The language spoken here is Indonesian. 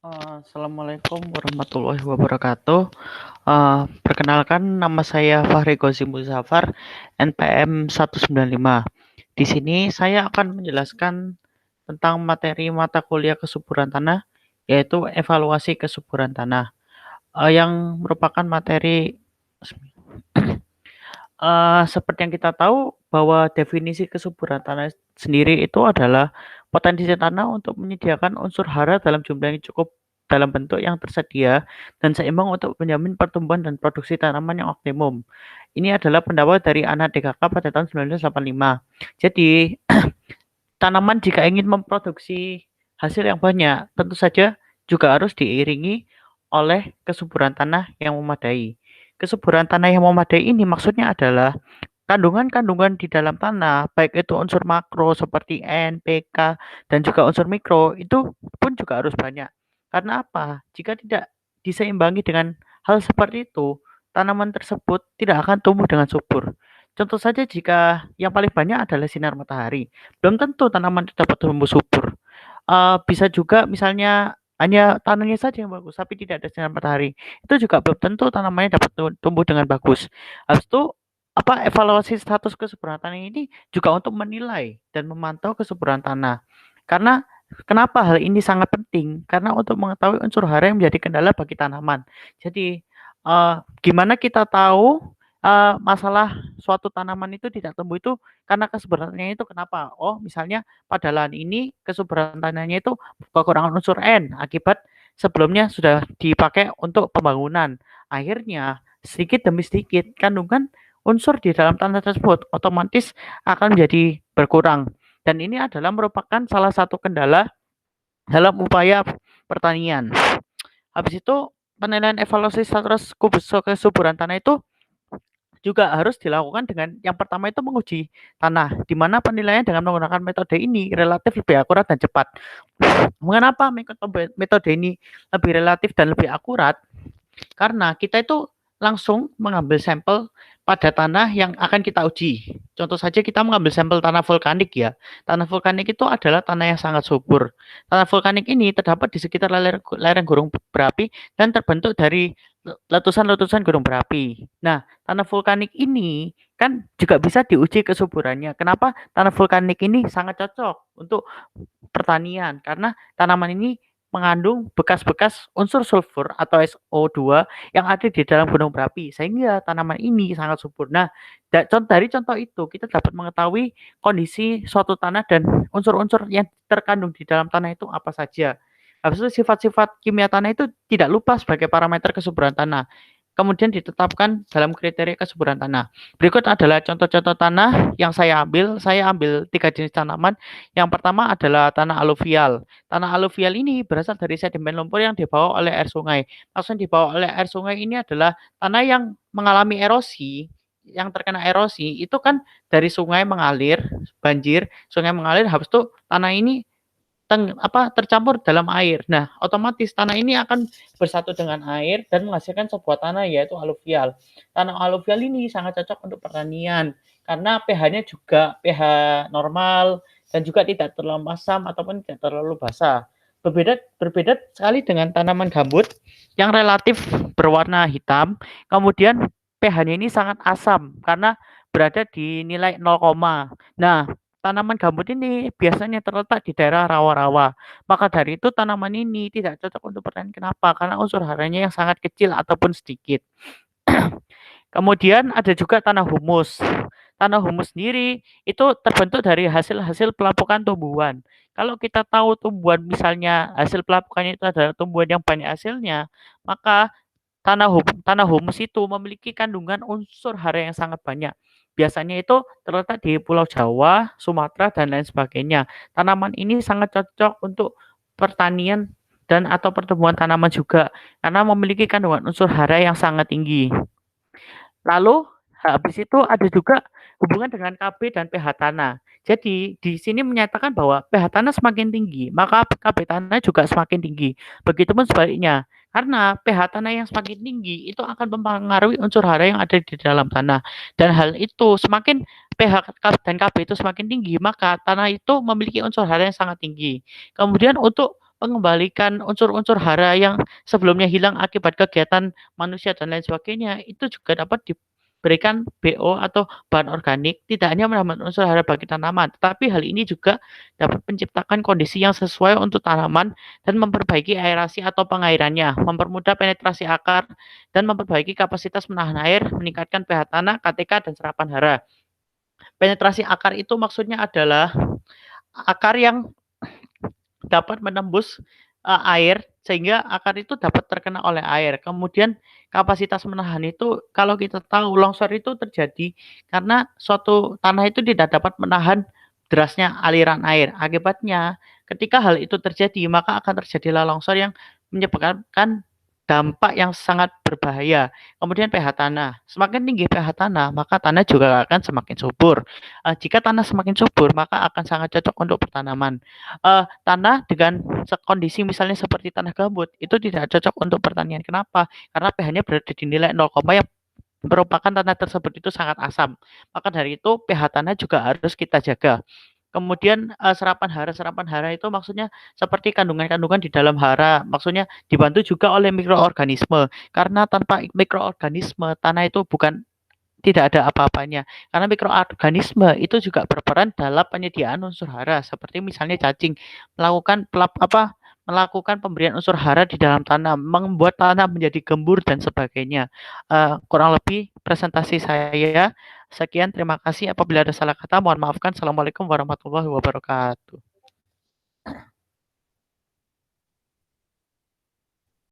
Assalamualaikum warahmatullahi wabarakatuh. Perkenalkan nama saya Fahri Gozi Muzaffar, NPM 195. Di sini saya akan menjelaskan tentang materi mata kuliah kesuburan tanah, yaitu evaluasi kesuburan tanah, yang merupakan materi seperti yang kita tahu bahwa definisi kesuburan tanah sendiri itu adalah potensi tanah untuk menyediakan unsur hara dalam jumlah yang cukup dalam bentuk yang tersedia dan seimbang untuk menjamin pertumbuhan dan produksi tanaman yang optimum. Ini adalah pendapat dari Anna DKK pada tahun 1985. Jadi, tanaman jika ingin memproduksi hasil yang banyak, tentu saja juga harus diiringi oleh kesuburan tanah yang memadai. Kesuburan tanah yang memadai ini maksudnya adalah kandungan-kandungan di dalam tanah, baik itu unsur makro seperti N, pK, dan juga unsur mikro, itu pun juga harus banyak. Karena apa? Jika tidak diseimbangi dengan hal seperti itu, tanaman tersebut tidak akan tumbuh dengan subur. Contoh saja jika yang paling banyak adalah sinar matahari, belum tentu tanaman itu dapat tumbuh subur. Bisa juga misalnya hanya tanahnya saja yang bagus, tapi tidak ada sinar matahari. Itu juga belum tentu tanamannya dapat tumbuh dengan bagus. Habis itu evaluasi status kesuburan tanah ini juga untuk menilai dan memantau kesuburan tanah. Karena kenapa hal ini sangat penting? Karena untuk mengetahui unsur hara yang menjadi kendala bagi tanaman. Jadi gimana kita tahu masalah suatu tanaman itu tidak tumbuh itu karena kesuburannya itu kenapa? Oh, misalnya pada lahan ini kesuburan tanahnya itu kekurangan unsur N akibat sebelumnya sudah dipakai untuk pembangunan. Akhirnya sedikit demi sedikit kandungan unsur di dalam tanah tersebut otomatis akan menjadi berkurang. Dan ini adalah merupakan salah satu kendala dalam upaya pertanian. Habis itu penilaian evaluasi status kesuburan tanah itu juga harus dilakukan dengan yang pertama itu menguji tanah, di mana penilaian dengan menggunakan metode ini relatif lebih akurat dan cepat. Mengapa metode ini lebih relatif dan lebih akurat? Karena kita itu langsung mengambil sampel pada tanah yang akan kita uji. Contoh saja kita mengambil sampel tanah vulkanik ya. Tanah vulkanik itu adalah tanah yang sangat subur. Tanah vulkanik ini terdapat di sekitar lereng gunung berapi dan terbentuk dari letusan-letusan gunung berapi. Nah, tanah vulkanik ini kan juga bisa diuji kesuburannya. Kenapa tanah vulkanik ini sangat cocok untuk pertanian? Karena tanaman ini mengandung bekas-bekas unsur sulfur atau SO2 yang ada di dalam gunung berapi, sehingga tanaman ini sangat subur. Nah, dari contoh itu kita dapat mengetahui kondisi suatu tanah dan unsur-unsur yang terkandung di dalam tanah itu apa saja. Habis itu sifat-sifat kimia tanah itu tidak lupa sebagai parameter kesuburan tanah. Kemudian ditetapkan dalam kriteria kesuburan tanah. Berikut adalah contoh-contoh tanah yang saya ambil. Saya ambil 3 jenis tanaman. Yang pertama adalah tanah aluvial. Tanah aluvial ini berasal dari sedimen lumpur yang dibawa oleh air sungai. Maksudnya dibawa oleh air sungai ini adalah tanah yang mengalami erosi, yang terkena erosi itu kan dari sungai mengalir, banjir, sungai mengalir, habis itu tanah ini tercampur dalam air. Nah, otomatis tanah ini akan bersatu dengan air dan menghasilkan sebuah tanah yaitu aluvial. Tanah aluvial ini sangat cocok untuk pertanian karena pH-nya juga pH normal dan juga tidak terlalu asam ataupun tidak terlalu basah. Berbeda sekali dengan tanaman gambut yang relatif berwarna hitam, kemudian pH-nya ini sangat asam karena berada di nilai 0, nah, tanaman gambut ini biasanya terletak di daerah rawa-rawa. Maka dari itu tanaman ini tidak cocok untuk pertanian. Kenapa? Karena unsur haranya yang sangat kecil ataupun sedikit. Kemudian ada juga tanah humus. Tanah humus sendiri itu terbentuk dari hasil-hasil pelapukan tumbuhan. Kalau kita tahu tumbuhan misalnya hasil pelapukannya itu adalah tumbuhan yang banyak hasilnya, maka tanah humus itu memiliki kandungan unsur hara yang sangat banyak. Biasanya itu terletak di Pulau Jawa, Sumatera, dan lain sebagainya. Tanaman ini sangat cocok untuk pertanian dan atau pertumbuhan tanaman juga karena memiliki kandungan unsur hara yang sangat tinggi. Lalu habis itu ada juga hubungan dengan KB dan pH tanah. Jadi di sini menyatakan bahwa pH tanah semakin tinggi, maka KB tanah juga semakin tinggi. Begitupun sebaliknya. Karena pH tanah yang semakin tinggi itu akan mempengaruhi unsur hara yang ada di dalam tanah. Dan hal itu semakin pH dan KB itu semakin tinggi, maka tanah itu memiliki unsur hara yang sangat tinggi. Kemudian untuk mengembalikan unsur-unsur hara yang sebelumnya hilang akibat kegiatan manusia dan lain sebagainya, itu juga dapat diberikan BO atau bahan organik, tidak hanya menambah unsur hara bagi tanaman, tetapi hal ini juga dapat menciptakan kondisi yang sesuai untuk tanaman dan memperbaiki aerasi atau pengairannya, mempermudah penetrasi akar, dan memperbaiki kapasitas menahan air, meningkatkan pH tanah, KTK, dan serapan hara. Penetrasi akar itu maksudnya adalah akar yang dapat menembus air sehingga akar itu dapat terkena oleh air. Kemudian kapasitas menahan itu kalau kita tahu longsor itu terjadi karena suatu tanah itu tidak dapat menahan derasnya aliran air. Akibatnya ketika hal itu terjadi maka akan terjadilah longsor yang menyebabkan dampak yang sangat berbahaya. Kemudian pH tanah. Semakin tinggi pH tanah, maka tanah juga akan semakin subur. Jika tanah semakin subur, maka akan sangat cocok untuk pertanaman. Tanah dengan kondisi misalnya seperti tanah gambut itu tidak cocok untuk pertanian. Kenapa? Karena pH-nya berada di nilai 0, yang merupakan tanah tersebut itu sangat asam. Maka dari itu pH tanah juga harus kita jaga. Kemudian serapan hara itu maksudnya seperti kandungan-kandungan di dalam hara. Maksudnya dibantu juga oleh mikroorganisme. Karena tanpa mikroorganisme tanah itu bukan tidak ada apa-apanya. Karena mikroorganisme itu juga berperan dalam penyediaan unsur hara seperti misalnya cacing melakukan pemberian unsur hara di dalam tanah, membuat tanah menjadi gembur dan sebagainya. Kurang lebih presentasi saya sekian, terima kasih. Apabila ada salah kata mohon maafkan. Assalamualaikum warahmatullahi wabarakatuh.